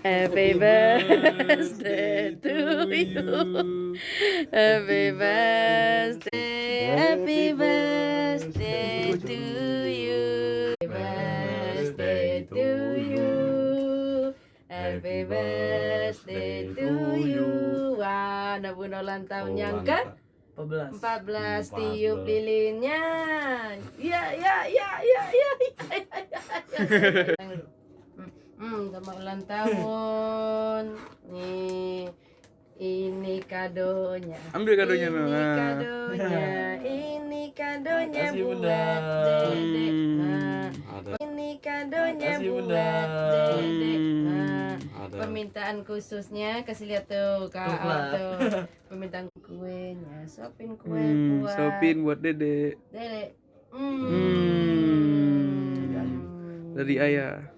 Happy birthday to you. Happy birthday. Happy birthday to you. Happy birthday to you. Happy birthday to you. Wah, nabun ulang tahun yang ke 14 tiup lilinnya. Ya. Selamat ulang tahun. Nih, ini kadonya. Ambil kadonya, Ini Nah. kadonya. Ini kadonya Makasih, buat Bunda. Dedek. Nah, ini kadonya Makasih, buat Bunda. Dedek. Nah, Ada. permintaan khususnya kasih lihat tuh Kak Tuh, Kak. tuh. Permintaan kuenya, sopin kue buat Sopin buat Dede Dedek. dari ayah.